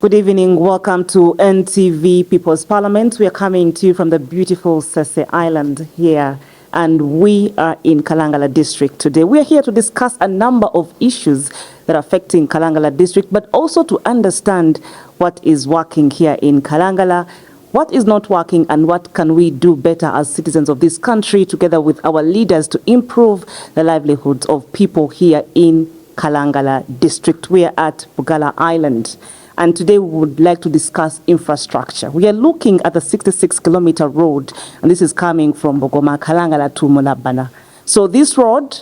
Good evening. Welcome to NTV People's Parliament. We are coming to you from the beautiful Sese Island here, and we are in Kalangala District today. We are here to discuss a number of issues that are affecting Kalangala District, but also to understand what is working here in Kalangala, what is not working, and what can we do better as citizens of this country, together with our leaders, to improve the livelihoods of people here in Kalangala District. We are at Bugala Island. And today we would like to discuss infrastructure. We are looking at the 66-kilometer road, and this is coming from Bogoma, Kalangala to Mulabana. So this road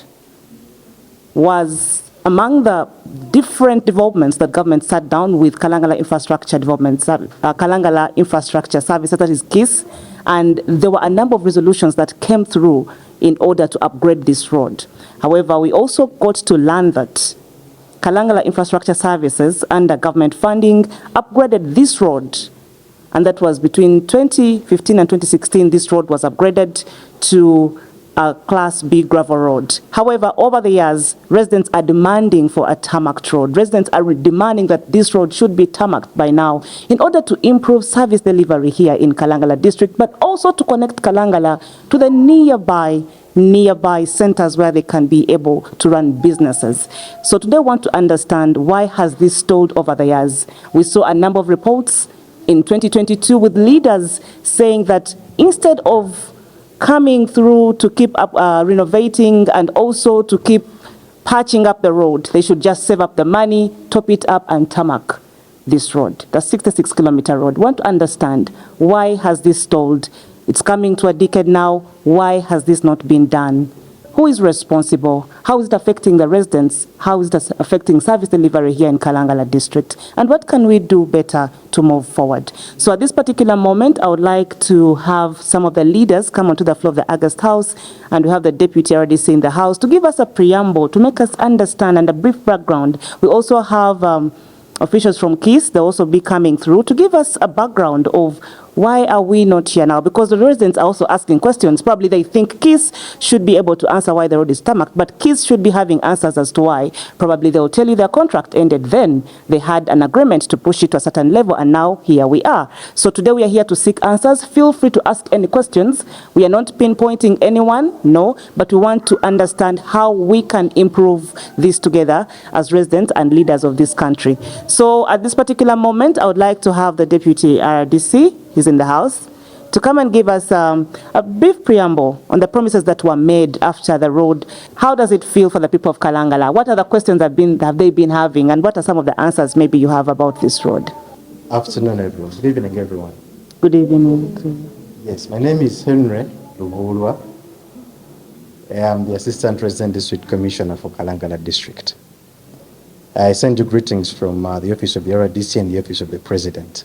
was among the different developments that government sat down with Kalangala Infrastructure Development, Kalangala Infrastructure Services, that is KISS, and there were a number of resolutions that came through in order to upgrade this road. However, we also got to learn that Kalangala Infrastructure Services, under government funding, upgraded this road, and that was between 2015 and 2016. This road was upgraded to a Class B gravel road. However, over the years, residents are demanding for a tarmac road. Residents are demanding that this road should be tarmacked by now in order to improve service delivery here in Kalangala District, but also to connect Kalangala to the nearby centers where they can be able to run businesses. So today we want to understand, why has this stalled over the years? We saw a number of reports in 2022 with leaders saying that instead of coming through to keep up renovating and also to keep patching up the road, they should just save up the money, top it up and tarmac this road, the 66-kilometer road. We want to understand, why has this stalled? It's coming to a decade now. Why has this not been done? Who is responsible? How is it affecting the residents? How is it affecting service delivery here in Kalangala District? And what can we do better to move forward? So at this particular moment, I would like to have some of the leaders come onto the floor of the August House, and we have the Deputy RDC in the House to give us a preamble, to make us understand, and a brief background. We also have officials from KISS. They'll also be coming through to give us a background of why are we not here now? Because the residents are also asking questions. Probably they think KISS should be able to answer why the road is tarmacked, but KISS should be having answers as to why. Probably they'll tell you their contract ended then. They had an agreement to push it to a certain level, and now here we are. So today we are here to seek answers. Feel free to ask any questions. We are not pinpointing anyone, no, but we want to understand how we can improve this together as residents and leaders of this country. So at this particular moment, I would like to have the Deputy RDC, he's in the house, to come and give us a brief preamble on the promises that were made after the road. How does it feel for the people of Kalangala? What are the questions have they been having, and what are some of the answers maybe you have about this road? Afternoon, everyone. Good evening, everyone. Good evening. Yes, my name is Henry Luuku. I am the Assistant Resident District Commissioner for Kalangala District. I send you greetings from the Office of the RDC and the Office of the President.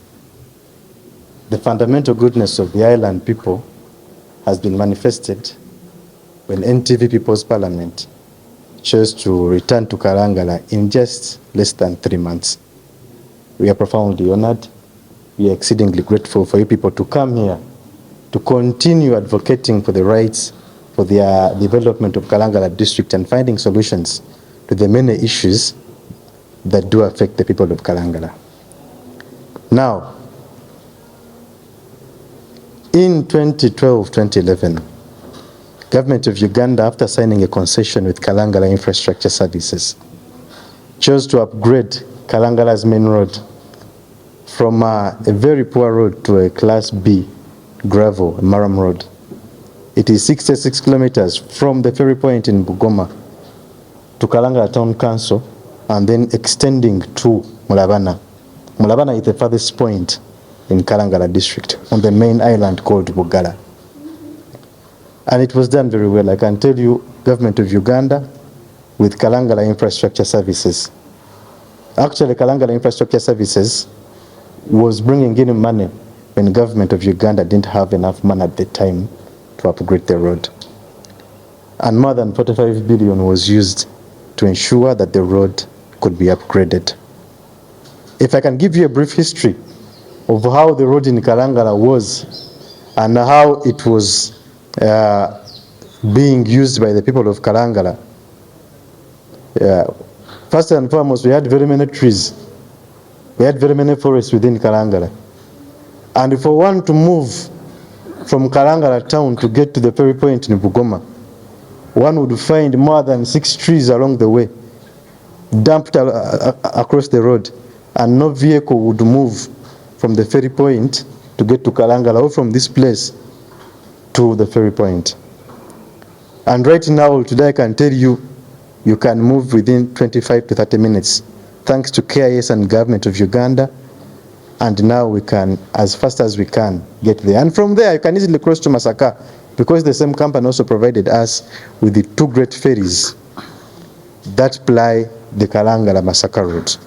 The fundamental goodness of the island people has been manifested when NTV People's Parliament chose to return to Kalangala in just less than 3 months. We are profoundly honored. We are exceedingly grateful for you people to come here to continue advocating for the rights for the development of Kalangala District and finding solutions to the many issues that do affect the people of Kalangala. Now, in 2012-2011, Government of Uganda, after signing a concession with Kalangala Infrastructure Services, chose to upgrade Kalangala's main road from a very poor road to a Class B gravel, a Maram road. It is 66 kilometers from the ferry point in Bugoma to Kalangala Town Council, and then extending to Mulabana. Mulabana is the farthest point in Kalangala District on the main island called Bugala. And it was done very well. I can tell you, Government of Uganda with Kalangala Infrastructure Services. Actually, Kalangala Infrastructure Services was bringing in money when Government of Uganda didn't have enough money at the time to upgrade the road. And more than 45 billion was used to ensure that the road could be upgraded. If I can give you a brief history of how the road in Kalangala was and how it was being used by the people of Kalangala. First and foremost, we had very many trees We had very many forests within Kalangala. And if we want to move from Kalangala town to get to the ferry point in Bugoma, one would find more than 6 trees along the way, dumped across the road, and no vehicle would move from the ferry point to get to Kalangala or from this place to the ferry point. And right now, today I can tell you, you can move within 25 to 30 minutes, thanks to KIS and government of Uganda. And now we can, as fast as we can, get there. And from there, you can easily cross to Masaka, because the same company also provided us with the 2 great ferries that ply the Kalangala Masaka route.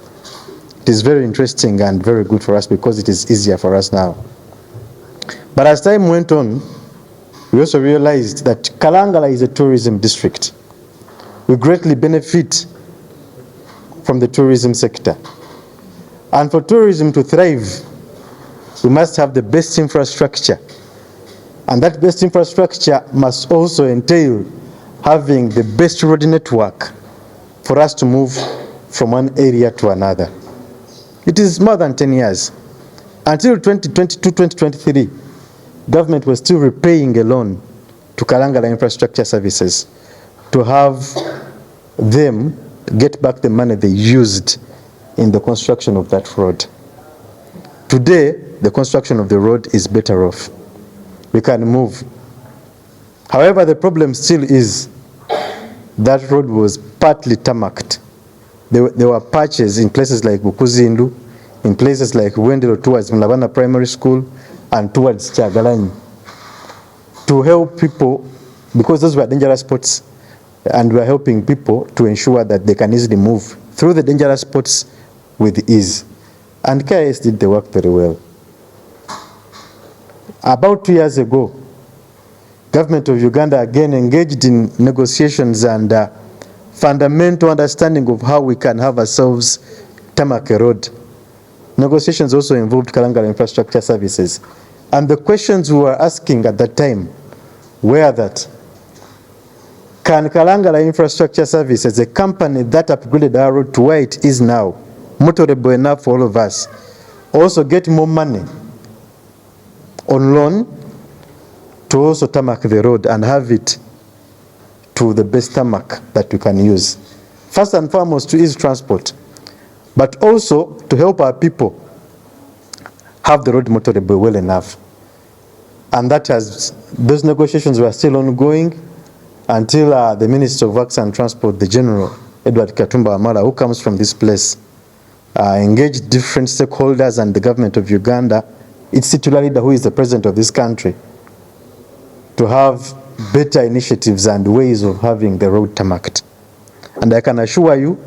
It is very interesting and very good for us because it is easier for us now. But as time went on, we also realized that Kalangala is a tourism district. We greatly benefit from the tourism sector. And for tourism to thrive, we must have the best infrastructure. And that best infrastructure must also entail having the best road network for us to move from one area to another. It is more than 10 years. Until 2022, 2023, government was still repaying a loan to Kalangala Infrastructure Services to have them get back the money they used in the construction of that road. Today, the construction of the road is better off. We can move. However, the problem still is that road was partly tarmacked. There were patches in places like Bukuzindu, in places like Wendelo towards Mulabana Primary School and towards Chagalani, to help people, because those were dangerous spots, and we are helping people to ensure that they can easily move through the dangerous spots with ease. And KIS did the work very well. About 2 years ago, government of Uganda again engaged in negotiations and fundamental understanding of how we can have ourselves tarmac a road. Negotiations also involved Kalangala Infrastructure Services. And the questions we were asking at that time were that, can Kalangala Infrastructure Services, a company that upgraded our road to where it is now, motorable enough for all of us, also get more money on loan to also tarmac the road and have it to the best tarmac that we can use. First and foremost, to ease transport, but also to help our people have the road motorable well enough. And that has, those negotiations were still ongoing until the Minister of Works and Transport, the General, Edward Katumba Amara, who comes from this place, engaged different stakeholders and the government of Uganda, its titular leader, who is the president of this country, to have better initiatives and ways of having the road tarmacked. And I can assure you,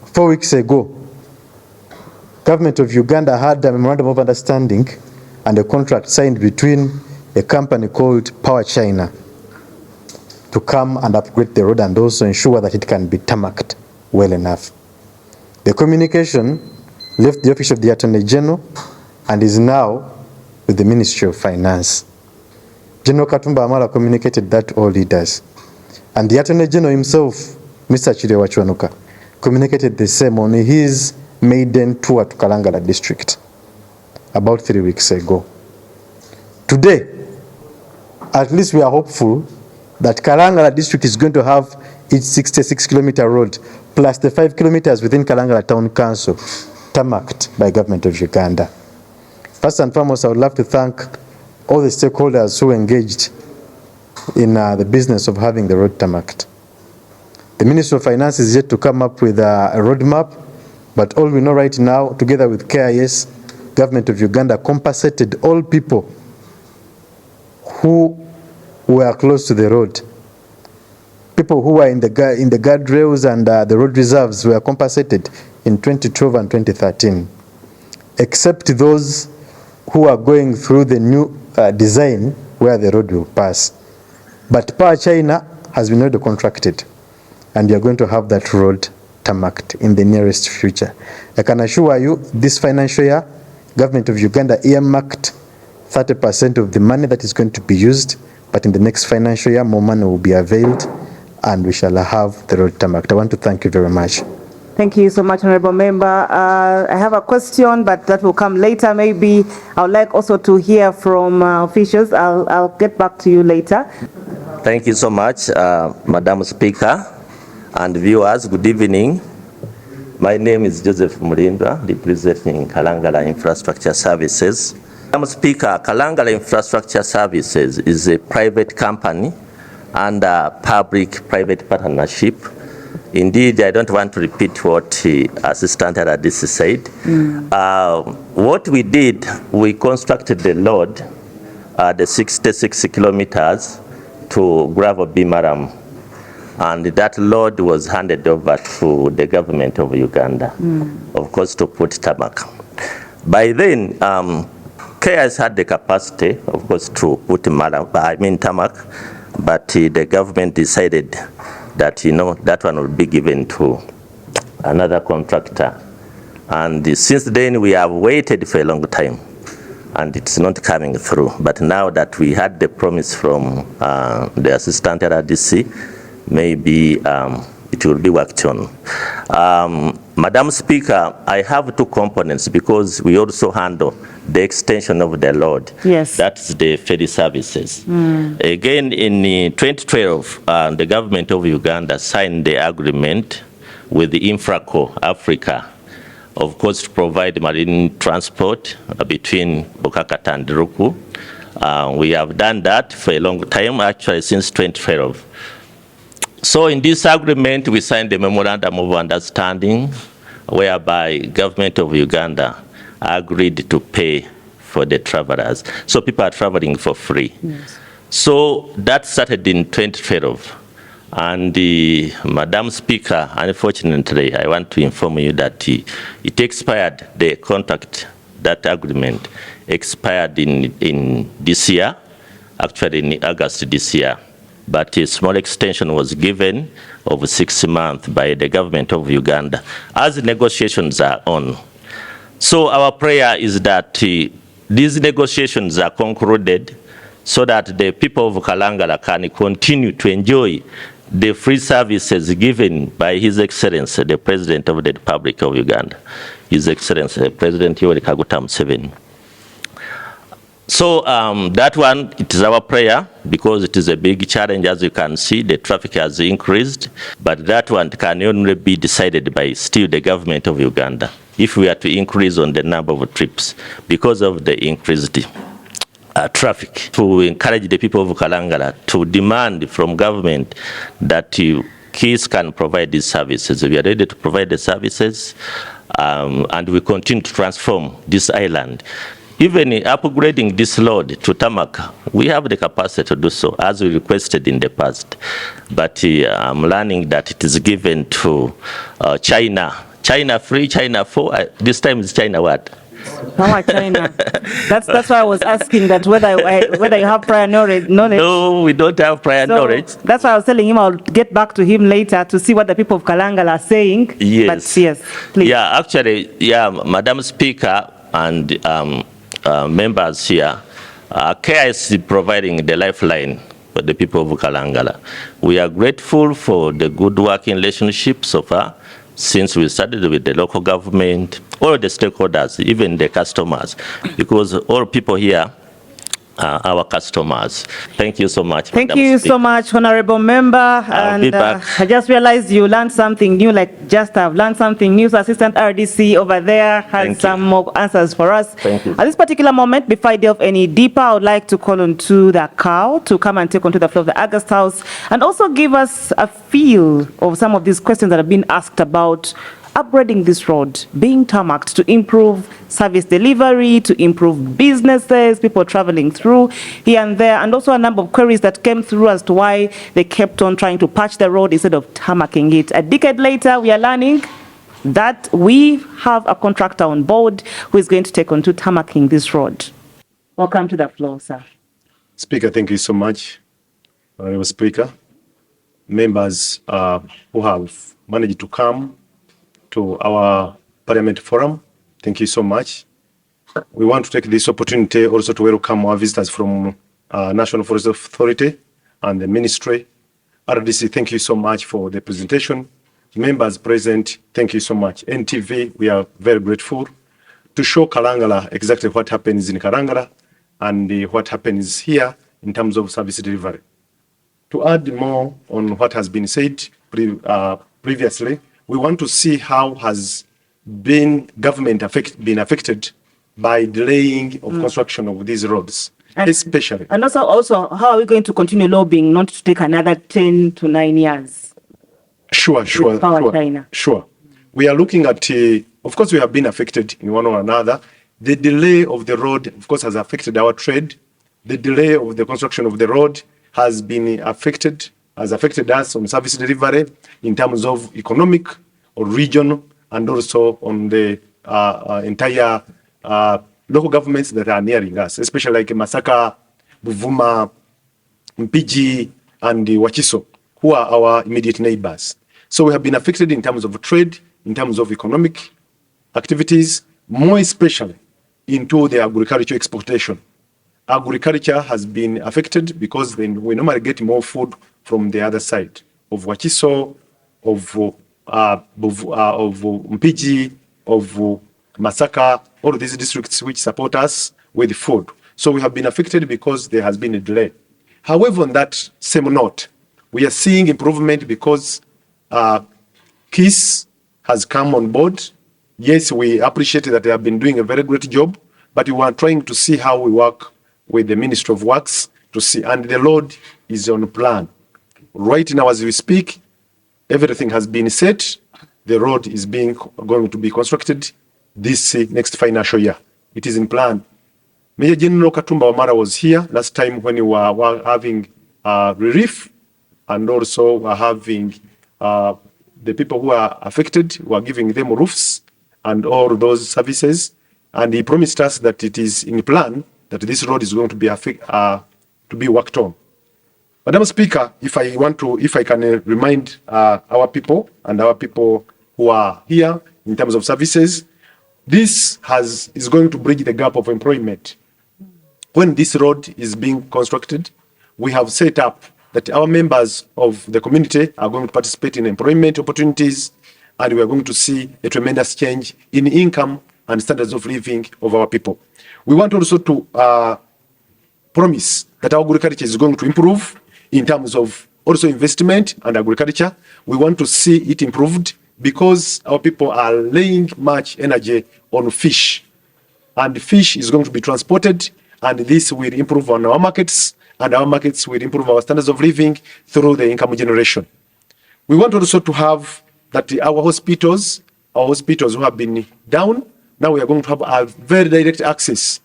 4 weeks ago, government of Uganda had a memorandum of understanding and a contract signed between a company called Power China to come and upgrade the road and also ensure that it can be tarmacked well enough. The communication left the office of the Attorney General and is now with the Ministry of Finance. General Katumba Amara communicated that to all leaders. And the Attorney General himself, Mr. Chirewa Chwanuka, communicated the same on his maiden tour to Kalangala district about 3 weeks ago. Today, at least we are hopeful that Kalangala district is going to have its 66-kilometer road plus the 5 kilometers within Kalangala Town Council tarmacked by government of Uganda. First and foremost, I would love to thank all the stakeholders who engaged in the business of having the road tarmacked. The Ministry of Finance is yet to come up with a roadmap, but all we know right now, together with KIS, government of Uganda compensated all people who were close to the road. People who were in the guardrails and the road reserves were compensated in 2012 and 2013, except those who are going through the new design where the road will pass. But Power China has been already contracted, and you are going to have that road tarmacked in the nearest future. I can assure you, this financial year, government of Uganda earmarked 30% of the money that is going to be used, but in the next financial year, more money will be availed, and we shall have the road tarmacked. I want to thank you very much. Thank you so much, Honorable Member. I have a question, but that will come later. Maybe I would like also to hear from officials. I'll get back to you later. Thank you so much, Madam Speaker and viewers. Good evening. My name is Joseph Mulindwa, representing Kalangala Infrastructure Services. Madam Speaker, Kalangala Infrastructure Services is a private company under public-private partnership. Indeed, I don't want to repeat what Assistant RDC said. What we did, we constructed the road, the 66 kilometers to Gravel Bimaram, and that road was handed over to the government of Uganda, of course, to put tarmac. By then, KS had the capacity, of course, to put tarmac, but the government decided that, that one will be given to another contractor. And since then, we have waited for a long time, and it's not coming through. But now that we had the promise from the Assistant RDC, maybe it will be worked on. Madam Speaker, I have two components because we also handle the extension of the road. Yes. That's the ferry services. Again, in 2012, the government of Uganda signed the agreement with the Infraco Africa, of course, to provide marine transport between Bukakata and Luuku. We have done that for a long time, actually since 2012. So in this agreement, we signed a memorandum of understanding whereby government of Uganda agreed to pay for the travelers. So people are traveling for free. Yes. So that started in 2012. And Madam Speaker, unfortunately, I want to inform you that it expired, the contract, that agreement expired in this year, actually in August this year. But a small extension was given of 6 months by the government of Uganda as negotiations are on. So our prayer is that these negotiations are concluded so that the people of Kalangala can continue to enjoy the free services given by His Excellency, the President of the Republic of Uganda, His Excellency, President Yoweri Kaguta Museveni. So that one, it is our prayer because it is a big challenge. As you can see, the traffic has increased, but that one can only be decided by still the government of Uganda if we are to increase on the number of trips because of the increased traffic. To encourage the people of Kalangala to demand from government that KIS can provide these services. We are ready to provide the services and we continue to transform this island. Even upgrading this road to tarmac, we have the capacity to do so, as we requested in the past. But I'm learning that it is given to China. China 3, China 4. This time it's China what? How much China? That's why I was asking that whether you have prior knowledge. No, we don't have prior knowledge. That's why I was telling him I'll get back to him later to see what the people of Kalangala are saying. Yes. But yes, please. Yeah, actually, yeah, Madam Speaker and members here, CARE is providing the lifeline for the people of Kalangala. We are grateful for the good working relationship so far since we started with the local government, all the stakeholders, even the customers, because all people here are our customers. Thank you so much. Thank you so much, Honorable Member. I'll be back. I just realized you learned something new, like just have learned something new. So Assistant RDC over there has some more answers for us. Thank you. At this particular moment, before I delve any deeper, I would like to call on to the cow to come and take onto the floor of the August House and also give us a feel of some of these questions that have been asked about upgrading this road, being tarmacked to improve service delivery, to improve businesses, people traveling through here and there, and also a number of queries that came through as to why they kept on trying to patch the road instead of tarmacking it. A decade later, we are learning that we have a contractor on board who is going to take on to tarmacking this road. Welcome to the floor, sir. Speaker, thank you so much. Honorable Speaker, members who have managed to come to our Parliament Forum, thank you so much. We want to take this opportunity also to welcome our visitors from National Forest Authority and the Ministry. RDC, thank you so much for the presentation. members present, thank you so much. NTV, we are very grateful to show Kalangala exactly what happens in Kalangala and what happens here in terms of service delivery. To add more on what has been said previously, we want to see how has government been affected by delaying of construction of these roads, especially. And also, how are we going to continue lobbying not to take another 10 to 9 years? Sure. We are looking at, of course, we have been affected in one or another. The delay of the road, of course, has affected our trade. The delay of the construction of the road has affected us on service delivery in terms of economic or regional, and also on the entire local governments that are nearing us, especially like Masaka, Buvuma, Mpigi, and Wachiso, who are our immediate neighbors. So we have been affected in terms of trade, in terms of economic activities, more especially into the agricultural exportation. Agriculture has been affected because then we normally get more food from the other side of Wachiso, of Mpigi, of Masaka, all of these districts which support us with food. So we have been affected because there has been a delay. However, on that same note, we are seeing improvement because KISS has come on board. Yes, we appreciate that they have been doing a very great job, but we are trying to see how we work with the Ministry of Works to see, and the road is on plan. Right now as we speak, everything has been set. The road is going to be constructed this next financial year. It is in plan. Major General Katumba Wamala was here last time when we were having relief, and also we're having the people who are affected, we are giving them roofs and all those services. And he promised us that it is in plan that this road is going to be worked on. Madam Speaker, if I can remind our people and our people who are here in terms of services, this is going to bridge the gap of employment. When this road is being constructed, we have set up that our members of the community are going to participate in employment opportunities, and we are going to see a tremendous change in income and standards of living of our people. We want also to promise that our agriculture is going to improve in terms of also investment and agriculture. We want to see it improved because our people are laying much energy on fish, and fish is going to be transported, and this will improve on our markets, and our markets will improve our standards of living through the income generation. We want also to have that our hospitals who have been down, now we are going to have a very direct access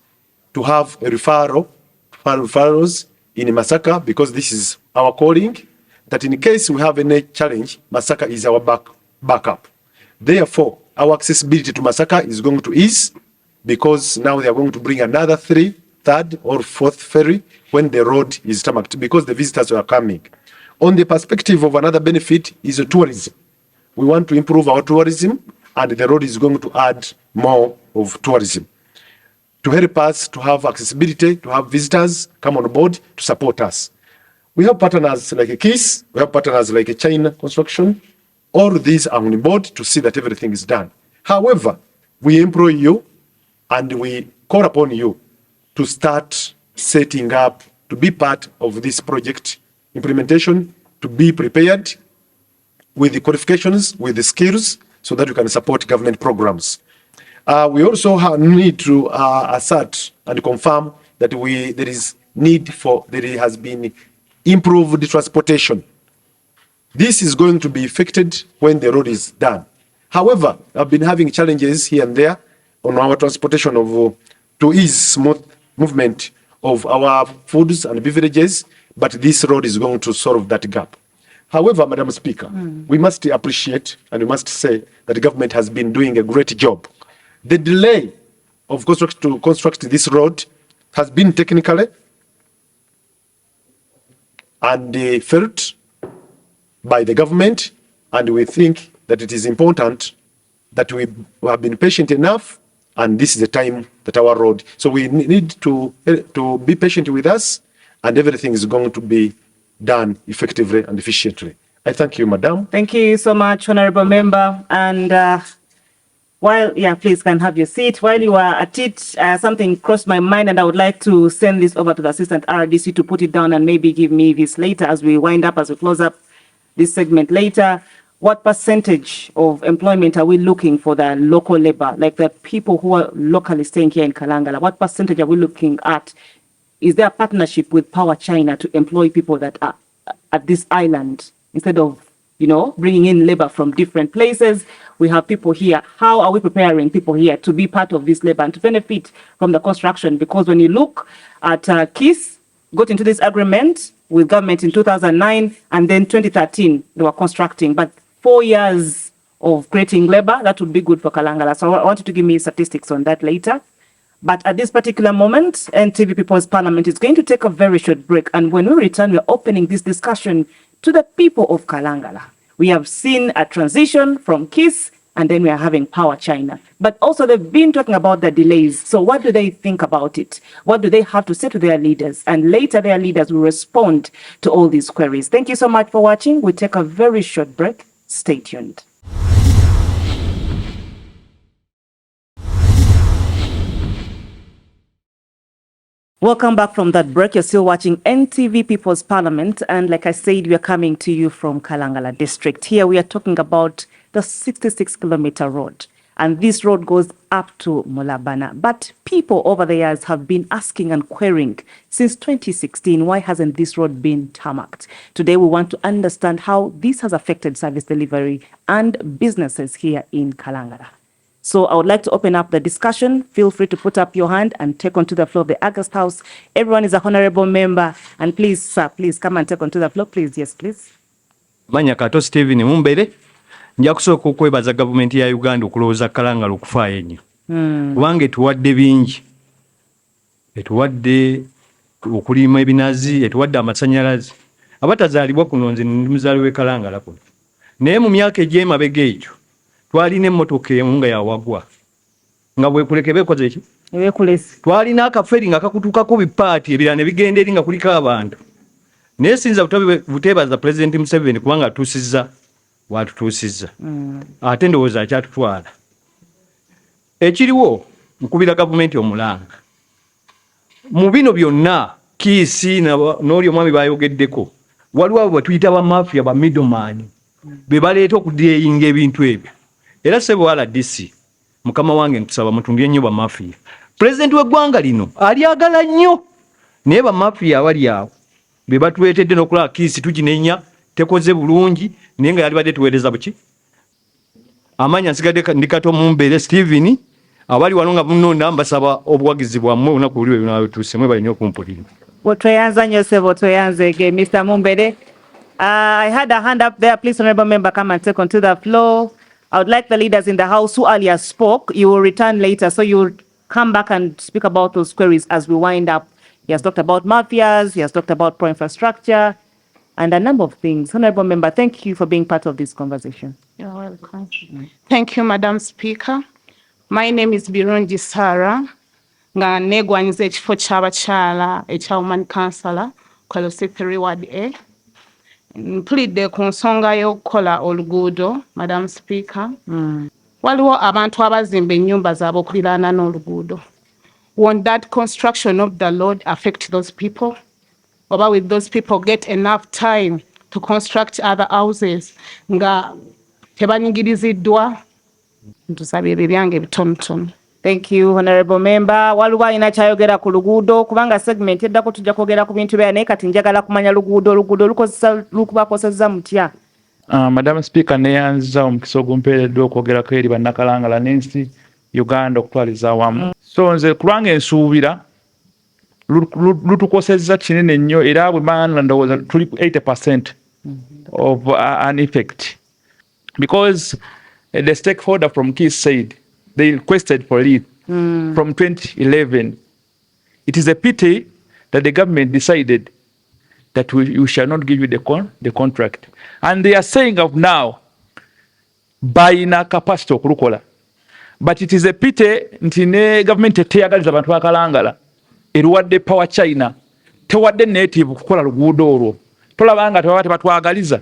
to have a referrals in Masaka, because this is our calling, that in case we have any challenge, Masaka is our backup. Therefore, our accessibility to Masaka is going to ease, because now they are going to bring another third or fourth ferry when the road is tarmacked, because the visitors are coming. On the perspective of another benefit is tourism. We want to improve our tourism, and the road is going to add more of tourism to help us to have accessibility, to have visitors come on board to support us. We have partners like a KISS, we have partners like a China Construction. All these are on board to see that everything is done. However, we employ you and we call upon you to start setting up, to be part of this project implementation, to be prepared with the qualifications, with the skills, so that we can support government programs. We also need to assert and confirm that there has been improved transportation. This is going to be affected when the road is done. However, I've been having challenges here and there on our transportation to ease smooth movement of our foods and beverages, but this road is going to solve that gap. However, Madam Speaker, we must appreciate and we must say that the government has been doing a great job. The delay of to construct this road has been technically and felt by the government, and we think that it is important that we have been patient enough, and this is the time that our road. So we need to be patient with us, and everything is going to be done effectively and efficiently. I thank you, Madam. Thank you so much, Honorable Member. And please can have your seat. While you are at it, something crossed my mind, and I would like to send this over to the Assistant RDC to put it down and maybe give me this later as we wind up, as we close up this segment later. What percentage of employment are we looking for the local labor, like the people who are locally staying here in Kalangala? What percentage are we looking at? Is there a partnership with Power China to employ people that are at this island instead of, bringing in labor from different places? We have people here. How are we preparing people here to be part of this labor and to benefit from the construction? Because when you look at KISS, got into this agreement with government in 2009, and then 2013, they were constructing. But 4 years of creating labor, that would be good for Kalangala. So I want you to give me statistics on that later. But at this particular moment, NTV People's Parliament is going to take a very short break. And when we return, we're opening this discussion to the people of Kalangala. We have seen a transition from KISS, and then we are having Power China. But also they've been talking about the delays. So what do they think about it? What do they have to say to their leaders? And later their leaders will respond to all these queries. Thank you so much for watching. We'll take a very short break. Stay tuned. Welcome back from that break. You're still watching NTV People's Parliament. And like I said, we are coming to you from Kalangala District. Here we are talking about the 66-kilometer road. And this road goes up to Mulabana. But people over the years have been asking and querying since 2016, why hasn't this road been tarmacked? Today we want to understand how this has affected service delivery and businesses here in Kalangala. So I would like to open up the discussion. Feel free to put up your hand and take onto the floor of the August House. Everyone is a honorable member. And please, sir, please come and take onto the floor. Please, yes, please. Manya Kato Steven Mumbere. Nja kusooka okwebaza gavumenti ya Uganda okulowooza Kalangala okufaayo ennyo. Kubanga etuwadde bingi. Etuwadde okulima ebinazi, etuwadde amasannyalaze. Abatazaalibwa kuno nze ndi muzaali w'e Kalangala kuno. Naye mu myaka egy'emabega egyo twalina emmotoka emu nga yawagwa. Nga bwekuleke beekoze ki? Ebeekulesi. Twalina akaferi nga kakutuukako bipaati ebirala ne bigenda eri nga kuliko abantu. Naye sinza buteebaza Pulezidenti Museveni kubanga atuusizza watutuusizza. Ate ndowooza akyatutwala. Ekiriwo nkubira gavumenti omulanga. Mu bino byonna kiisi n'oli omwami bayogeddeko, waliwo abo batuyita ba mafia ba middleman be baleeta okudeyinga ebintu ebyo. Era ssebo RDC mukama wange nkusaba mutundire nnyo ba mafia. Pulezidenti w'eggwanga lino alyagala nnyo, naye ba mafia abali awo be batuleetedde n'okulaba kiisi tuginenya tekoze bulungi naye nga yali badde tuweereza buki. Amanya nsigadde ndi Kato Mumbere Steven abali wano nga munonda mbasaba obuwagizi bwammwe olunaku luli lwe tusemwe balina okumpulira. Tweyanza nnyo ssebo, tweyanze ge Mr. Mumbere. I had a hand up there. Please, honorable member, come and take onto the floor. I would like the leaders in the house who earlier spoke, you will return later, so you'll come back and speak about those queries as we wind up. He has talked about mafias, he has talked about pro-infrastructure, and a number of things. Honorable member, thank you for being part of this conversation. You're welcome. Thank you, Madam Speaker. My name is Birungi Sarah. Nga negwanyiza ekifo ky'abakyala ekya Woman Councillor Kolosiperi Ward A. Mpulidde ku nsonga y'okukola oluguudo, Madam Speaker. Waliwo abantu abazimba ennyumba zaabwe okuliraana n'oluguudo. Won't that construction of the road affect those people? Or will those people get enough time to construct other houses? Nga tebanyigiriziddwa. Ntusabye ebyo byange bitonotono. Thank you, honorable member. Waliwo alina kyayogera ku luguudo kubanga segment eddako tujja kwogera ku bintu bya naye kati njagala kumanya luguudo lukubakozesa mutya. Madam Speaker, neyanza omukisa ogumpeereddwa okwogerako eri bannakalangala n'ensi Uganda okutwaliza awamu. So nze kulwange ensuubira lutukosezza kinene nnyo era bwe maana ndowooza tuli 80% of an effect. Because the stakeholder from KISS said they requested for it from 2011. It is a pity that the government decided that we shall not give you the contract. And they are saying of now, buying a capacity okulukola. But it is a pity nti ne government eteyagaliza abantu ba Kalangala eruwadde Power China tewadde native kukola luguudo olwo. Tolabanga tebaba tebatwagaliza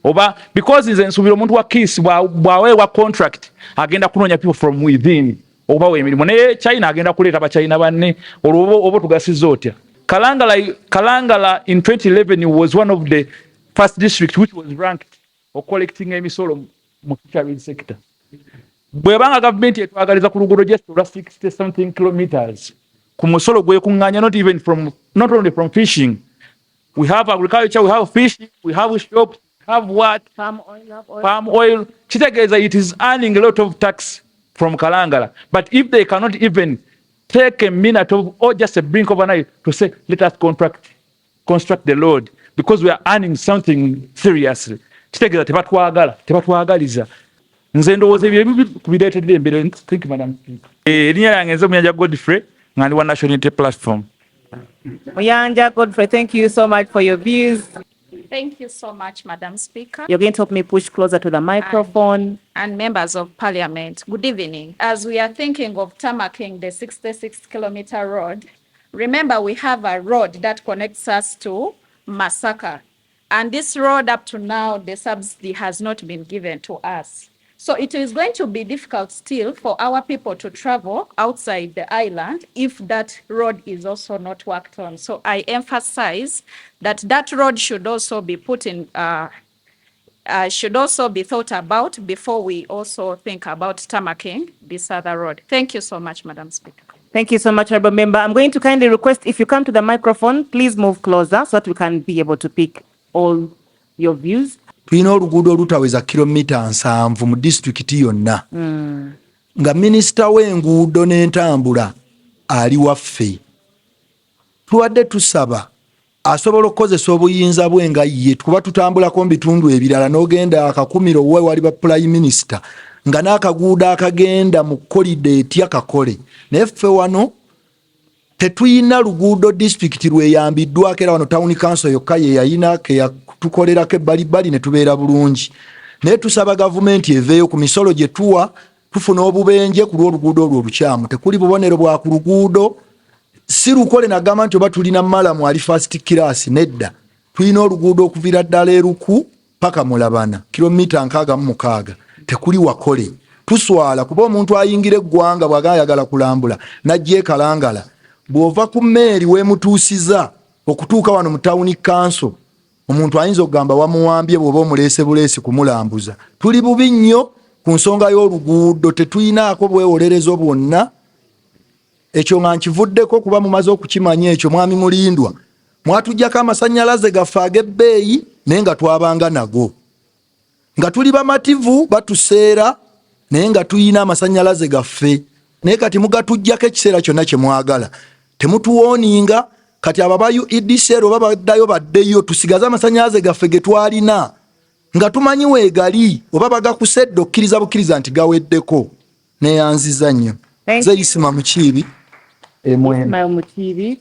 oba because nze nsubira omuntu wa kiss bwaweebwa contract agenda kunoonya people from within okubawa emirimu naye China agenda kuleeta bachina banne olwo oba tugasiza otya. Kalangala in 2011 was one of the first district which was ranked for collecting emisolo mu fisheries sector. Bwebanga government etwagaliza ku luguudo just 60 something kilometers ku musolo gwekuŋŋaanya not only from fishing. We have agriculture, we have fishing, we have shops, we have what? Palm oil. Kitegeeza it is earning a lot of tax from Kalangala. But if they cannot even take a minute or just a blink of an eye to say, let us construct the road because we are earning something seriously. Kitegeeza tebatwagaliza. Nze ndowooza ebyo bireetedde embeera. Thank you, Madam Speaker. Erinnya lyange nze Muyanja Godfrey nga ndi wa National Unity Platform. Muyanja Godfrey, thank you so much for your views. Thank you so much, Madam Speaker. You're going to help me push closer to the microphone. And members of Parliament, good evening. As we are thinking of tarmacking the 66-kilometer road, remember we have a road that connects us to Masaka. And this road up to now, the subsidy has not been given to us. So it is going to be difficult still for our people to travel outside the island if that road is also not worked on. So I emphasize that that road should also be put in, should also be thought about before we also think about tarmacking this other road. Thank you so much, Madam Speaker. Thank you so much, Honourable Member. I'm going to kindly request if you come to the microphone, please move closer so that we can be able to pick all your views. Tulina oluguudo olutaweza kilomita 7 mu disitulikiti yonna nga minisita w'enguudo n'entambula ali waffe. Tuwadde tusaba asobola okukozesa obuyinza bwe nga ye kuba tutambulako mu bitundu ebirala n'ogenda akakumiro we wali ba prime minister nga n'akaguudo akagenda mu kolide etya kakole. Naye ffe wano tetuyina luguudo disitulikiti lweyambiddwako era wano town council yokka ye yayina ke tukolerako ebbalibbali ne tubeera bulungi. Naye tusaba gavumenti eveeyo ku misolo gye tuwa tufuna obubenje ku lw'oluguudo olwo olukyamu. Tekuli bubonero bwa ku luguudo si lukole nagamba nti oba tulina Malamu ali first class nedda. Tulina oluguudo okuviira ddala e Luuku paka Mulabana kilomita 66 tekuli wakole. Tuswala kuba omuntu ayingira eggwanga bw'agayagala kulambula najje Kalangala bw'ova ku mmeeri weemutuusiza okutuuka wano mu town council omuntu ayinza okugamba wamuwambye bw'oba omuleese buleesi kumulambuza. Tuli bubi nnyo ku nsonga y'oluguudo tetuyinaako bwewolerezo bwonna. Ekyo nga nkivuddeko kuba mumaze okukimanya ekyo mwami Mulindwa mwatuggyako amasannyalaze gaffe ag'ebbeeyi naye nga twabanga nago nga tuli bamativu batuseera naye nga tuyina amasannyalaze gaffe naye kati mugatuggyako ekiseera kyonna kye mwagala temutuwooninga. Kati aba ba UEDCL oba baddayo baddeyo tusigaze amasannyalaze gaffe ge twalina nga tumanyi weegali oba bagakusedde okkiriza bukkiriza nti gaweddeko. Neeyanziza nnyo. Nze Isima Mukiibi Mukiibi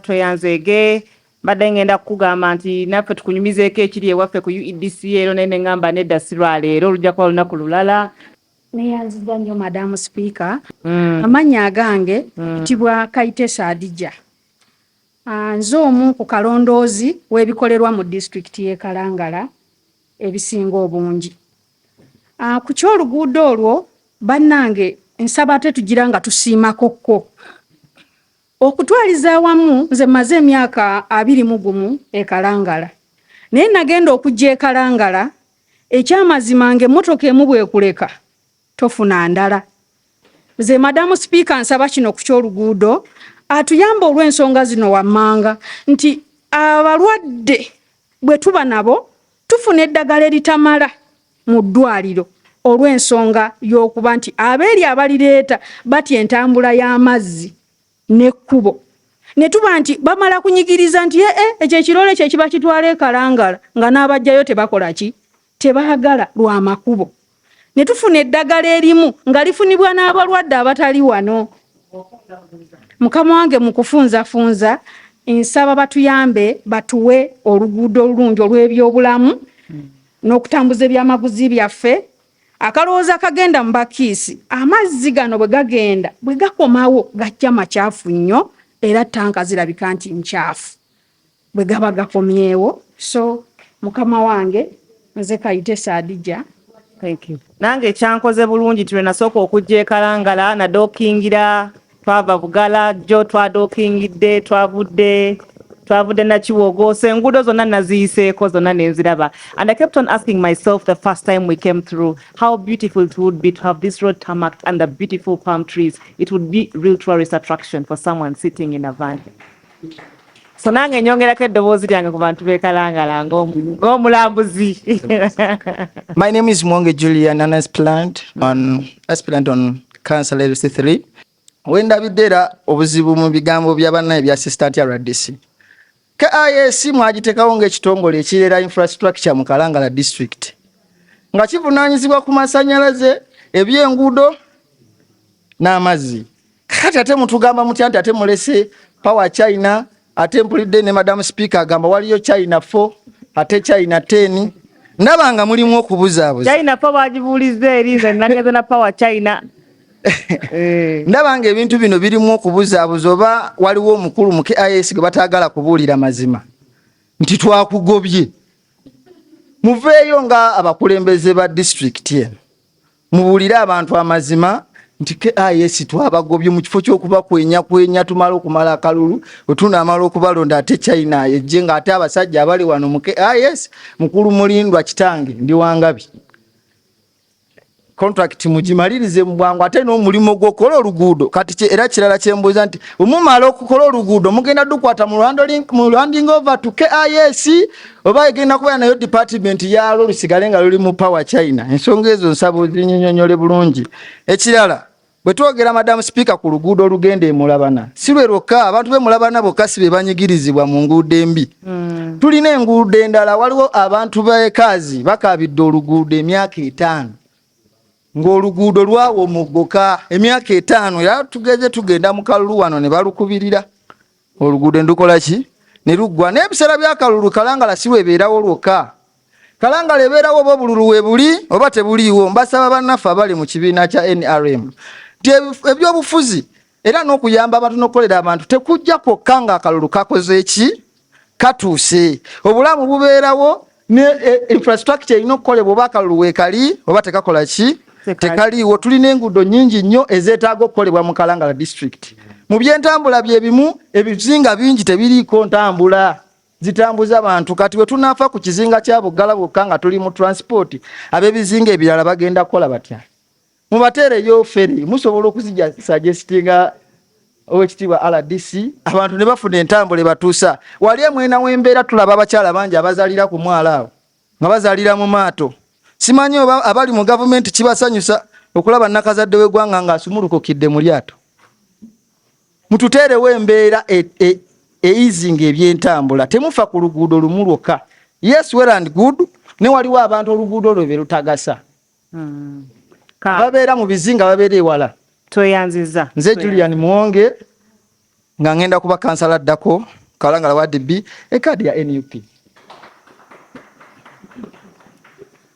tweyanzege mbadde ngenda kukugamba nti naffe tukunyumizeeko ekiri ewaffe ku UEDCL naye ne ngamba nedda si lwaleero olujja kuba lunaku lulala. Neeyanziza nnyo Madam Speaker. Amannya agange kitiibwa Kaitesa Adija. Nze omu ku kalondoozi w'ebikolerwa mu disitulikiti y'e Kalangala ebisinga obungi. Ku ky'oluguudo olwo bannange nsaba ate tugira nga tusiimakokko. Okutwaliza awamu nze maze emyaka 21 e Kalangala. Naye nagenda okujja e Kalangala ekyamazima ng'emmotoka emu bwekuleka tofuna ndala. Nze Madam Speaker nsaba kino ku ky'oluguudo atuyamba olw'ensonga zino wammanga nti abalwadde bwe tuba nabo tufuna eddagala eritamala mu ddwaliro olw'ensonga y'okuba nti abeeri abalireeta batya entambula y'amazzi n'ekkubo. Ne tuba nti bamala kunyigiriza nti ekyo ekirole kye kiba kitwala e Kalangala nga n'abajjayo tebakola ki tebaagala lwa makubo. Ne tufuna eddagala erimu nga lifunibwa n'abalwadde abatali wano. Mukama wange mu kufunzafunza nsaba batuyambe batuwe oluguudo olulungi olw'ebyobulamu n'okutambuza ebyamaguzi byaffe. Akalowooza kagenda mu bakiisi amazzi gano bwe gagenda bwe gakomawo gajja makyafu nnyo era tanka zirabika nti nkyafu bwe gaba gakomyewo. So mukama wange nze Kayite Saadija. Thank you. Nange kyankoze bulungi tule nasooka okujja e Kalangala nadookingira twava Bugala jjo twadookingidde twavudde Nakiwogo enguudo zonna naziyiseeko zonna ne nziraba. And I kept on asking myself the first time we came through how beautiful it would be to have this road tarmacked and the beautiful palm trees. It would be real tourist attraction for someone sitting in a van. So nange nyongerako eddoboozi lyange ku bantu b'e Kalangala ng'omulambuzi. My name is Mwonge Julian, an aspirant on Council LC3. Wendabidde era obuzibu mu bigambo bya bannaye bya assistant RDC. KIS mwagiteekawo ng'ekitongole ekirera infrastructure mu Kalangala district nga kivunaanyizibwa ku masannyalaze, eby'enguudo n'amazzi. Kati ate mutugamba mutya nti ate mulese power China, ate mpulidde ne Madam Speaker agamba waliyo China 4 ate China 10. Ndaba nga mulimu okubuzaabuza. China power bagibuulizza eri nze nageze na power China. Ndaba nga ebintu bino birimu okubuzaabuza oba waliwo omukulu mu KIS gwe bataagala kubuulira mazima nti twakugobye. Muveeyo nga abakulembeze ba district eno mubuulire abantu amazima nti KIS twabagobye mu kifo ky'okubakwenya tumala okumala akalulu wetunaamala okubalonda ate China ejje nga ate abasajja abali wano mu KIS mukulu Mulindwa kitange ndi Wangabi. Contract mugimalirize mu bwangu ate n'omulimu gw'okola oluguudo kati era kirala kyembuuza nti omumala okukola oluguudo mugenda dukwata mu handing over to KIS oba egenda kubeera nayo department yalo lusigale nga luli mu power China. Ensonga ezo nsaba ozinnyonnyole bulungi. Ekirala bwe twogera Madam Speaker ku luguudo olugenda e Mulabana si lwe lwokka abantu b'e Mulabana bokka si be banyigirizibwa mu nguudo embi. Tulina enguudo endala waliwo abantu b'ekaazi bakaabidde oluguudo emyaka 5 ng'oluguudo lwawo mugoka emyaka 5 era tugenda mu kalulu wano ne balukubirira oluguudo ndukola ki ne luggwa n'ebiseera bya kalulu Kalangala si webeerawo lwokka. Kalangala ebeerawo oba obululu we buli oba tebuliiwo. Mbasaba bannaffe abali mu kibiina kya NRM nti ebyobufuzi era n'okuyamba abantu n'okukolera abantu tekujja kwokka nga akalulu kakoze eki katuuse. Obulamu bubeerawo ne infrastructure erina okukolebwa oba akalulu weekali oba tekakola ki tekaliiwo. Tulina enguudo nnyingi nnyo ezeetaaga okukolebwa mu Kalangala district. Mu byentambula bye bimu ebizinga bingi tebiriiko ntambula zitambuza abantu. Kati we tunaafa ku kizinga kya Bugala bwokka nga tuli mu transport ab'ebizinga ebirala bagenda kukola batya? Mubateereyo feri musobola okuzija suggestinga owekitiibwa RDC abantu ne bafuna entambula batuusa. Wali emwena w'embeera tulaba abakyala bangi abazaalira ku mwala awo nga bazaalira mu maato. Simanyi oba abali mu gavumenti kibasanyusa okulaba nakazadde w'eggwanga ng'asumulukukidde mu lyato. Mututeerewo embeera eizinga ebyentambula temufa ku luguudo lumu lwokka. Yes, well and good ne waliwo abantu oluguudo lwe berutagasa babeera mu bizinga babeera ewala. Tweyanziza Nze Julian Muwonge nga ngenda kuba kansala addako Kalangala Ward B ekadi ya NUP.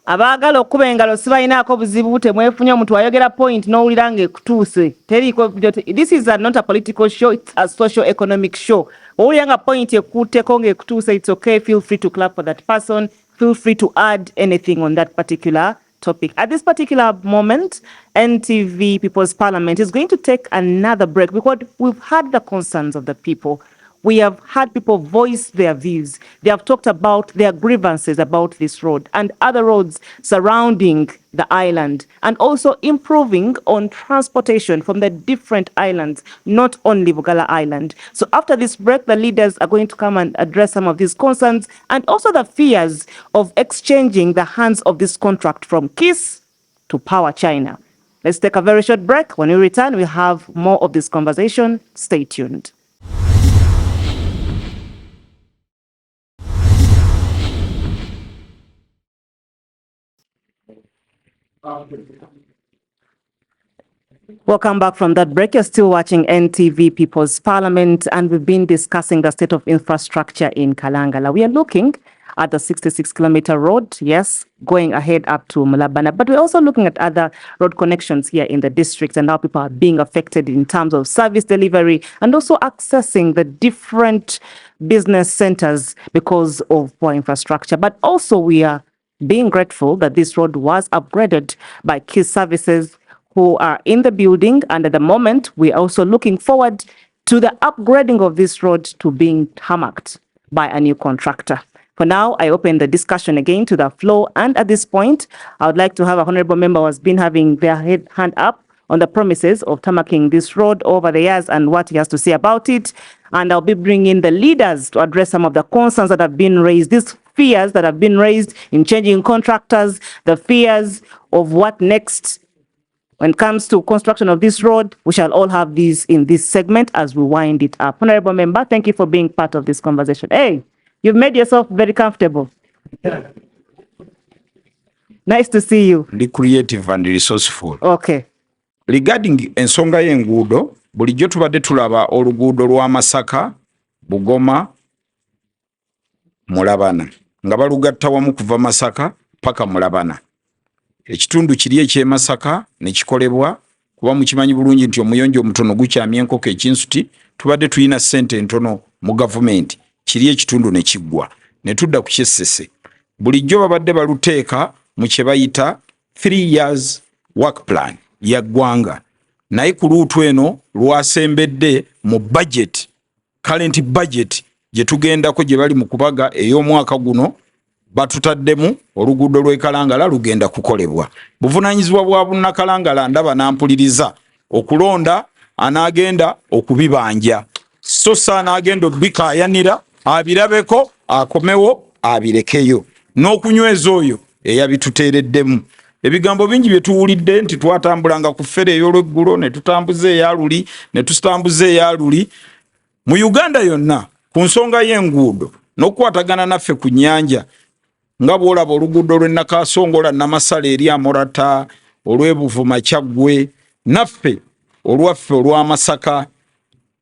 Abaagala okuba engalo sibalinaako buzibu temwefunye omuntu ayogera point n'owulira ng'ekutuuse teriiko. This is not a political show, it's a social economic show. Owulira nga point ekuutteko ng'ekutuuse, it's okay, feel free to clap for that person, feel free to add anything on that particular topic. At this particular moment, NTV People's Parliament is going to take another break because we've heard the concerns of the people. We have had people voice their views. They have talked about their grievances about this road and other roads surrounding the island, and also improving on transportation from the different islands, not only Bugala Island. So after this break, the leaders are going to come and address some of these concerns and also the fears of exchanging the hands of this contract from KISS to Power China. Let's take a very short break. When we return, we'll have more of this conversation. Stay tuned. Welcome back from that break. You're still watching NTV People's Parliament, and we've been discussing the state of infrastructure in Kalangala. We are looking at the 66-kilometer road, yes, going ahead up to Mulabana, but we're also looking at other road connections here in the district and how people are being affected in terms of service delivery and also accessing the different business centers because of poor infrastructure. But also we are being grateful that this road was upgraded by key services who are in the building. And at the moment, we're also looking forward to the upgrading of this road to being tarmacked by a new contractor. For now, I open the discussion again to the floor. And at this point, I would like to have a honorable member who has been having their hand up on the promises of tarmacking this road over the years and what he has to say about it. And I'll be bringing the leaders to address some of the concerns that have been raised, these fears that have been raised in changing contractors, the fears of what next when it comes to construction of this road. We shall all have these in this segment as we wind it up. Honorable member, thank you for being part of this conversation. Hey, you've made yourself very comfortable. Nice to see you. Be creative and resourceful. Okay. Regarding ensonga y'enguudo, bulijjo tubadde tulaba oluguudo lwa Masaka, Bugoma, Mulabana. Nga balugatta wamu kuva Masaka paka Mulabana. Ekitundu kiri eky'e Masaka ne kikolebwa kuba mukimanyi bulungi nti omuyonjo omutono gukyamya enkoko ekinsuti, tubadde tulina ssente entono mu gavumenti, kiri ekitundu ne kiggwa. Ne tudda ku kyessese. Bulijjo babadde baluteeka mu kye bayita 3 years work plan ya ggwanga. Naye ku luutu eno lwasembedde mu budget, current budget gye tugendako gye bali mu kubaga ey'omwaka guno, batutaddemu oluguudo lw'e Kalangala lugenda kukolebwa. Buvunaanyizibwa bwa bunnakalangala ndaba nampuliriza okulonda anaagenda okubibanja, so saana agenda obikaayanira abirabeko akomewo abirekeyo n'okunyweza oyo eyabituteereddemu. Ebigambo bingi bye tuwulidde nti twatambulanga ku ffere ey'olweggulo ne tutambuza eyaluli ne tutambuza eyaluli mu Uganda yonna ku nsonga y'enguudo n'okukwatagana naffe ku nnyanja nga bw'olaba oluguudo lw'e Nakasongola Namasala eri Amorata, olw'Ebuvuma Kyaggwe, naffe olwaffe olw'Amasaka,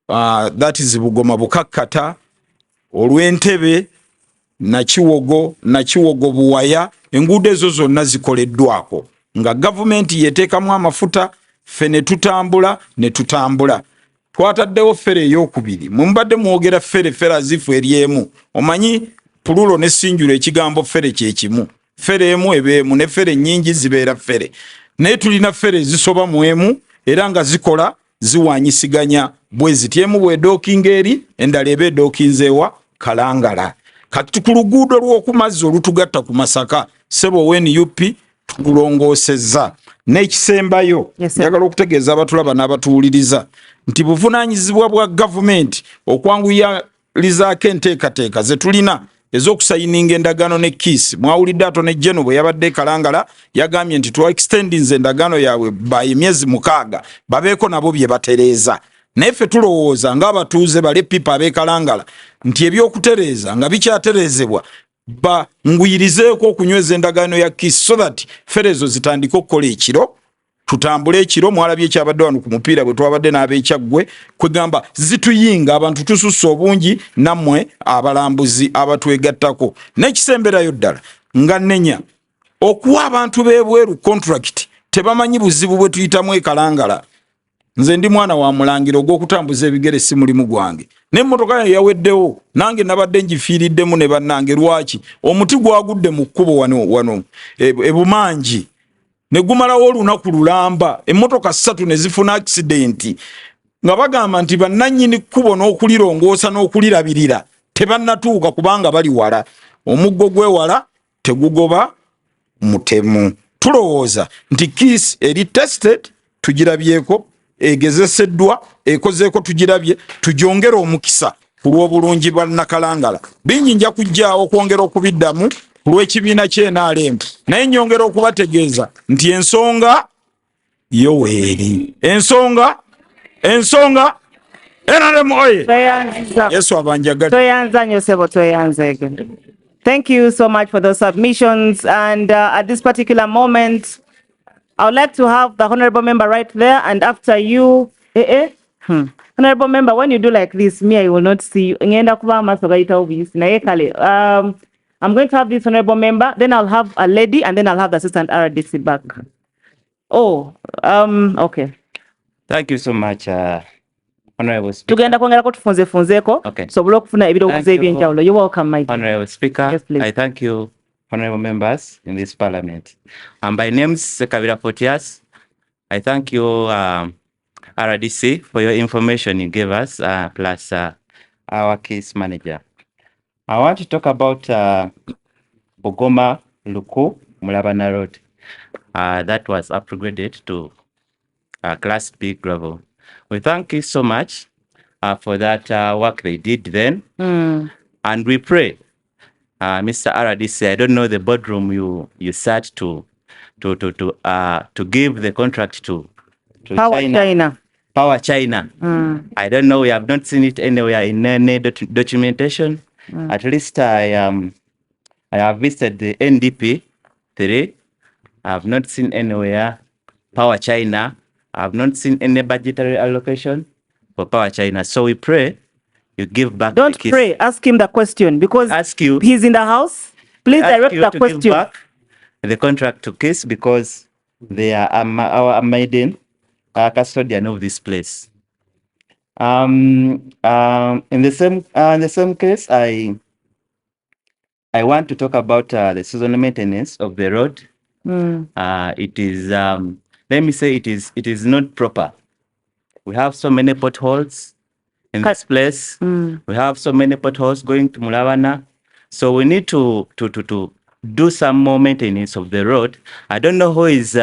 that is Bugoma Bukakkata, olw'Entebe, Nakiwogo Buwaya, enguudo ezo zonna zikoleddwako nga gavumenti yeteekamu amafuta, ffe ne tutambula. Twataddewo ffere ey'okubiri. Mumbadde mwogera ffere azifu eri emu. Omanyi pululo ne sinjula ekigambo ffere kye kimu. Ffere emu ebeemu ne ffere nnyingi zibeera ffere. Naye tulina ffere ezisoba mu emu era nga zikola ziwaanyisiganya bwe ziti. Emu bw'edookinga eri, endala eba edookinzeewa Kalangala. Kati ku luguudo lw'okumazzi olutugatta ku Masaka, Sebo WNUP tulongoosezza. N'ekisembayo njagala okutegeeza abatulaba n'abatuwuliriza nti buvunaanyizibwa bwa gavumenti okwanguyirizaako enteekateeka ze tulina ez'okusayininga endagaano ne KIS. Mwawulidde ato ne Jeno bwe yabadde Kalangala yagambye nti twa extendinze endagaano yaabwe by emyezi 6 babeeko nabo bye batereeza. Naye ffe tulowooza ng'abatuuze bale pipa ab'e Kalangala nti ebyokutereeza nga bikyatereezebwa banguyirizeeko okunyweza endagaano ya KIS so that ferezo zitandika okukola ekiro, tutambule ekiro. Mwalabye ekyabadde wano ku mupiira bwe twabadde n'ab'ekyaggwe kwegamba zituyinga abantu tususse obungi nammwe abalambuzi abatwegattako. N'ekisemberayo ddala nga nnenya okuwa abantu b'ebweru contract tebamanyi buzibu bwe tuyitamu e Kalangala. Nze ndi mwana wa mulangira ogw'okutambuza ebigere si mulimu gwange. N'emmotoka yaweddewo nange nabadde ngifiiriddemu ne bannange. Lwaki? Omuti gwagudde mu kkubo wano ebumangi ne gumalawo olunaku lulamba, emmotoka 3 ne zifuna accident nga bagamba nti bannannyini kkubo n'okulirongoosa n'okulirabirira tebannatuuka kubanga bali wala. Omuggo gwewala tegugoba mutemu. Tulowooza nti KIS eri tested, tugirabyeko, egezeseddwa, ekozeeko, tugirabye, tugyongera omukisa ku lw'obulungi bwa Nakalangala. Bingi nja kujjaawo okwongera okubiddamu ku lw'ekibiina ky'NRM, naye nyongera okubategeeza nti ensonga yo weeri. Ensonga NRM oye. Yesu abanjagadde. Toyanza nnyo Sebo, toyanza. Thank you so much for those submissions. And at this particular moment, I would like to have the honorable member right there, and after you, honorable member, when you do like this, me, I will not see you. I'm going to have this honorable member, then I'll have a lady, and then I'll have the assistant RDC back. Oh, okay. Thank you so much, Honorable Speaker. Tugenda kwongera ko tufunzeeko. Okay. So bulokufuna ebirowoozo ebyenjawulo. You're welcome, my dear. Honorable Speaker. Yes, please. I thank you honorable members in this parliament. My name is Sekabira Photias. I thank you, RDC, for your information you gave us, plus our case manager. I want to talk about Bogoma Luuku Mulabana Road. That was upgraded to Class B gravel. We thank you so much for that work they did then. And we pray, Mr. RDC, I don't know the boardroom you sat to give the contract to Power China. Power China. I don't know. We have not seen it anywhere in any documentation. At least I have visited the NDP 3. I have not seen anywhere Power China. I have not seen any budgetary allocation for Power China. So we pray you give back. Don't pray. Ask him the question because he's in the house. Please direct the question. Give back the contract to KISS because they are our maiden custodian of this place. In the same case, I want to talk about the seasonal maintenance of the road. It is let me say it is not proper. We have so many potholes in this place. We have so many potholes going to Mulabana. So we need to do some more maintenance of the road. I don't know who is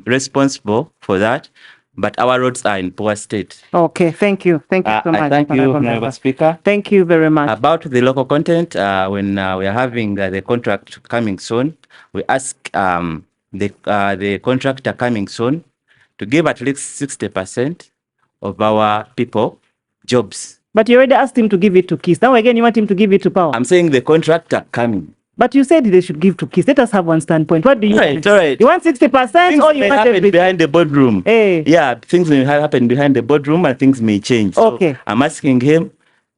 responsible for that, but our roads are in poor state. Okay, thank you. Thank you so much. Thank you, Honorable Speaker. Thank you very much. About the local content, when we are having the contract coming soon, we ask the contractor coming soon to give at least 60% of our people jobs. But you already asked him to give it to KISS. Now again, you want him to give it to Power. I'm saying the contractor coming. But you said they should give to KISS. Let us have one standpoint. What do you want? All right. You want 60% or you want everything? Behind the boardroom. Hey. Yeah, things may happen behind the boardroom and things may change. Okay. So I'm asking him,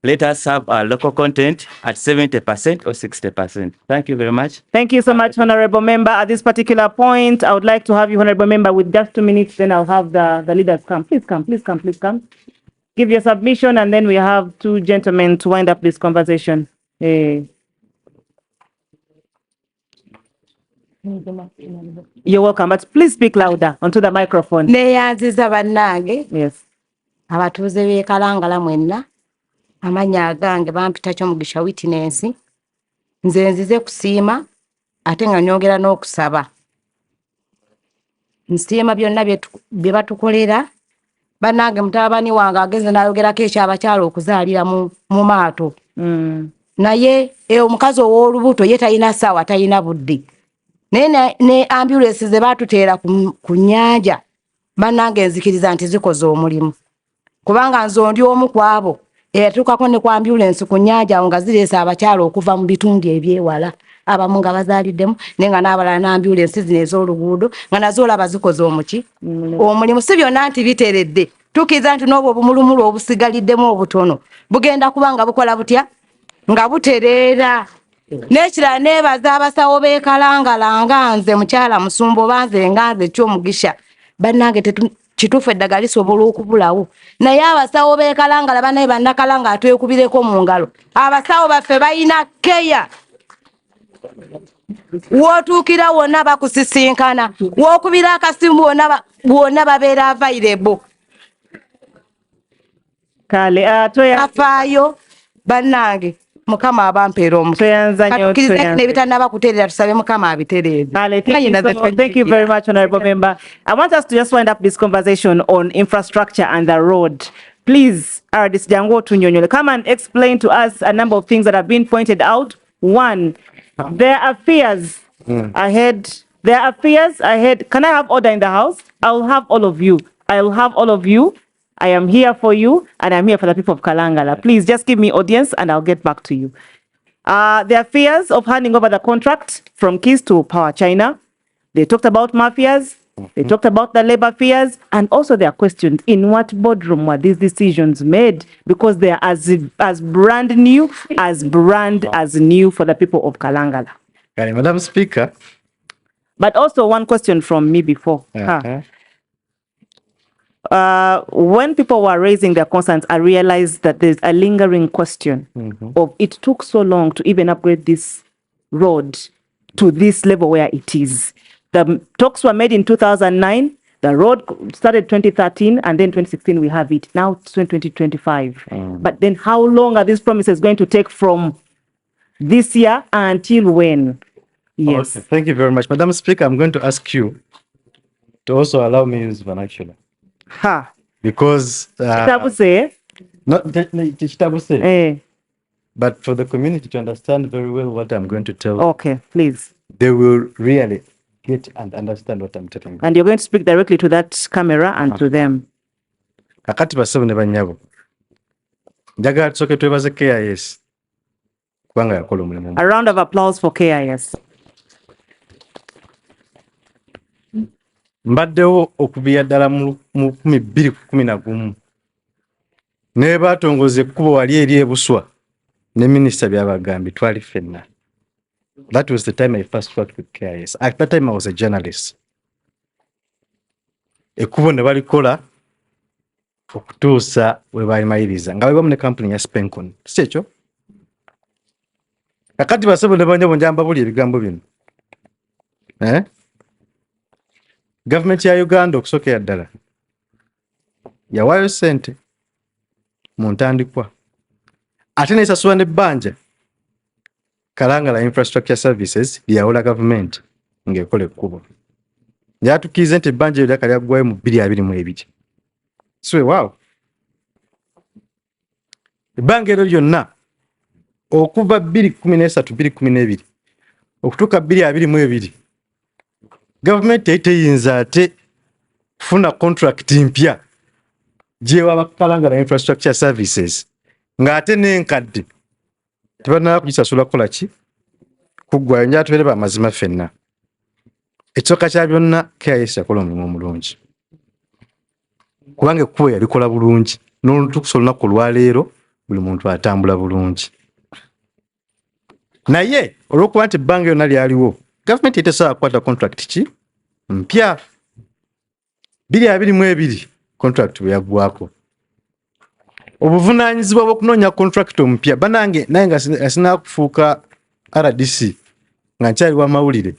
let us have our local content at 70% or 60%. Thank you very much. Thank you so much, Honorable Member. At this particular point, I would like to have you, Honorable Member, with just 2 minutes. Then I'll have the leaders come. Please come, please come, please come. Give your submission, and then we have 2 gentlemen to wind up this conversation. You're welcome, but please speak louder onto the microphone. Neyanziza bannange. Yes. Abatuuze b'e Kalangala mwenna. Amanya agange bampita Kyomugisha Witness. Nze nzize kusiima ate nga nyongera n'okusaba. Nsiima byonna bye batukolera. Bannange mutabani wange ageze n'ayogerako ekyabakyala okuzaalira mu maato. Naye omukazi ow'olubuto ye talina ssaawa talina budde. Naye ne ambulance ze baatuteera ku nnyanja bannange nzikiriza nti zikoze omulimu. Kubanga nze ndi omu ku abo eyatuukako ne ku ambulance ku nnyanja nga zireese abakyala okuva mu bitundu ebyewala. Abamu nga bazaaliddemu naye nga n'abalala n'ambulance zino ez'oluguudo nga nazo olaba zikoze omulimu. Si byonna nti biteredde. Tukiza nti n'obwo obumulumulu obusigaliddemu obutono bugenda kubanga bukola butya nga butereera. N'ekirala neebaza abasawo b'e Kalangala nga nze mukyala Musumba oba nze nga nze Kyomugisha. Bannange kituufu eddagala lisobola okubulawo. Naye abasawo b'e Kalangala bannaye bannakalanga atwekubireko mu ngalo. Abasawo baffe balina keya. Wootuukira wonna bakusisinkana. Wookubira akasimu wonna babeera available. Kale afaayo bannange Mukama abampeera omukisa. Katukkiriza n'ebitannaba kutereera tusabe Mukama abitereeze. Thank you very much, Honorable Member. I want us to just wind up this conversation on infrastructure and the road. Please, Ardis Jango Tunyonyole, come and explain to us a number of things that have been pointed out. One, there are fears ahead. There are fears ahead. Can I have order in the house? I'll have all of you. I'll have all of you. I am here for you, and I'm here for the people of Kalangala. Please just give me audience, and I'll get back to you. There are fears of handing over the contract from KISS to Power China. They talked about mafias. They talked about the labor fears, and also there are questions in what boardroom were these decisions made, because they are as brand new for the people of Kalangala. Madam Speaker. But also one question from me before. When people were raising their concerns, I realized that there's a lingering question of it took so long to even upgrade this road. to this level where it is. The talks were made in 2009. The road started 2013, and then 2016 we have it. Now it's 2025. But then how long are these promises going to take from this year until when? Yes. Okay, thank you very much. Madam Speaker, I'm going to ask you to also allow me to use vernacular. Ha. Because... Chitabuse. Not Chitabuse. Eh. But for the community to understand very well what I'm going to tell. Okay, please. They will really get and understand what I'm telling them. And you're going to speak directly to that camera and to them. Kakati basebo ne banyabo. Njagala tusooke twebaze KIS. Kubanga yakola omulimu. A round of applause for KIS. Mbaddewo okuviira ddala mu 2011 naye baatongoza ekkubo wali eri e Buswa ne minisita byabagambye twali ffenna. That was the time I first worked with KIS. At that time I was a journalist. Ekkubo ne balikola okutuusa we balimayiriza nga balibamu ne kampuni ya Spencon. Si ekyo? Kakati basebo ne banyabo njamba buli ebigambo bino. Government ya Uganda okusokera ddala yawaayo ssente mu ntandikwa ate n'esasula n'ebbanja Kalangala Infrastructure Services lyawula government ng'ekola ekkubo. Yatukkiriza nti ebbanja eryo lyaggwayo mu 2022. So waaw ebbanga eryo lyonna okuva 2013-2012 okutuuka 2022 government teyinza ate kufuna contract mpya gyewa Kalangala Infrastructure Services ng'ate n'enkadde tebanaba kugisasula kukola ki kuggwayo. Njala tubeere bamazima ffenna. Ekisooka kya byonna KIS yakola omulimu omulungi kubanga ekkubo yalikola bulungi n'olutukusa olunaku olwaleero buli muntu atambula bulungi. Naye olw'okuba nti ebbanga lyonna lyaliwo government etesobola kukwata contract ki mpya. 2022 contract bwe yaggwako obuvunaanyizibwa bw'okunoonya contract omupya banange naye nga sinaba kufuuka RDC nga nkyali wa mawulire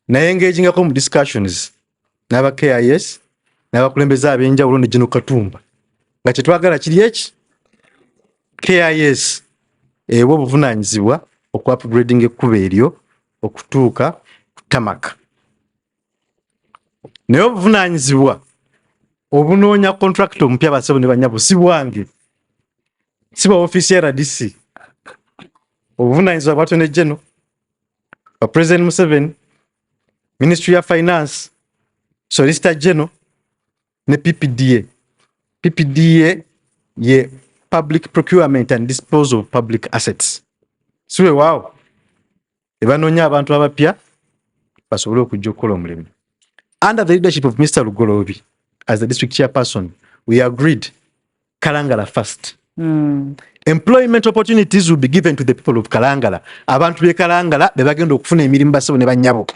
naye engagingako mu discussions n'aba KIS n'abakulembeze ab'enjawulo ne General Katumba nga kyetwagala kiri eki KIS ewa obuvunaanyizibwa oku upgrading ekkubo eryo okutuuka ku tamaka. Naye obuvunaanyizibwa obunoonya contract omupya basebo ne banyabo si bwange, si bwa ofisi ya RDC. Obuvunaanyizibwa bwa Attorney General, wa President Museveni, Ministry ya Finance, Solicitor General ne PPDA. PPDA ye Public Procurement and Disposal of Public Assets. Siwe waawo ebanoonya abantu abapya basobole okujja okukola omulimu. Under the leadership of Mr. Lugolobi as the district chairperson, we agreed Kalangala first. Employment opportunities will be given to the people of Kalangala. Abantu be Kalangala bebagenda okufuna emirimu basebo ne banyabo.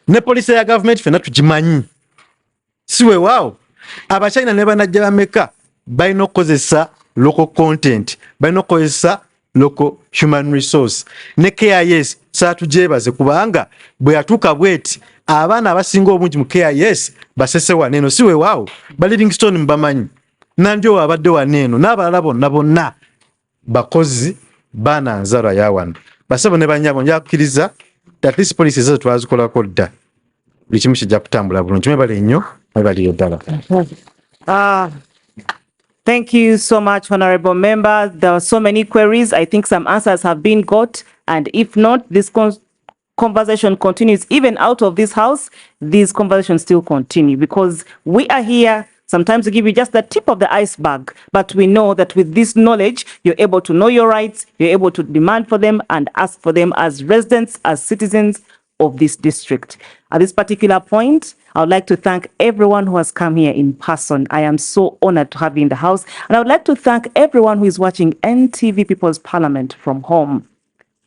Ne police ya government fena tugimanyi. Siwe waawo abachina ne banajja bameka balina okukozesa local content, balina okukozesa local human resource. Ne KIS saatujebaze kubanga bwe yatuuka bweti abaana abasinga obungi mu KIS basese waneeno. Siwe waawo ba Livingstone mbamanyi, Nandyo abadde waneeno n'abalala bonna bakozi baana nzalwa ya wano. Basebo ne banyabo nja kukkiriza that this policy ezo twazikolako dda buli kimu kijja kutambula bulungi. Mwebale nnyo, mwebaliyo ddala. Thank you so much, Honorable Member. There are so many queries. I think some answers have been got. And if not, this conversation continues. Even out of this house, these conversations still continue because we are here sometimes to give you just the tip of the iceberg. But we know that with this knowledge, you're able to know your rights, you're able to demand for them and ask for them as residents, as citizens of this district. At this particular point, I would like to thank everyone who has come here in person. I am so honored to have you in the house. And I would like to thank everyone who is watching NTV People's Parliament from home.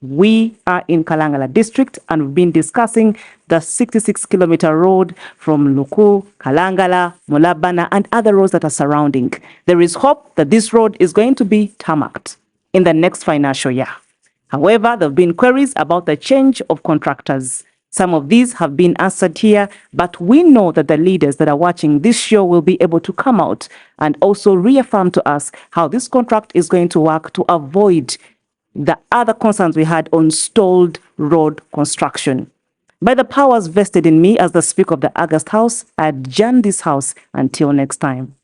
We are in Kalangala District and we've been discussing the 66-kilometer road from Luuku, Kalangala, Mulabana, and other roads that are surrounding. There is hope that this road is going to be tarmacked in the next financial year. However, there have been queries about the change of contractors. Some of these have been answered here, but we know that the leaders that are watching this show will be able to come out and also reaffirm to us how this contract is going to work to avoid the other concerns we had on stalled road construction. By the powers vested in me as the Speaker of the August House, I adjourn this House until next time.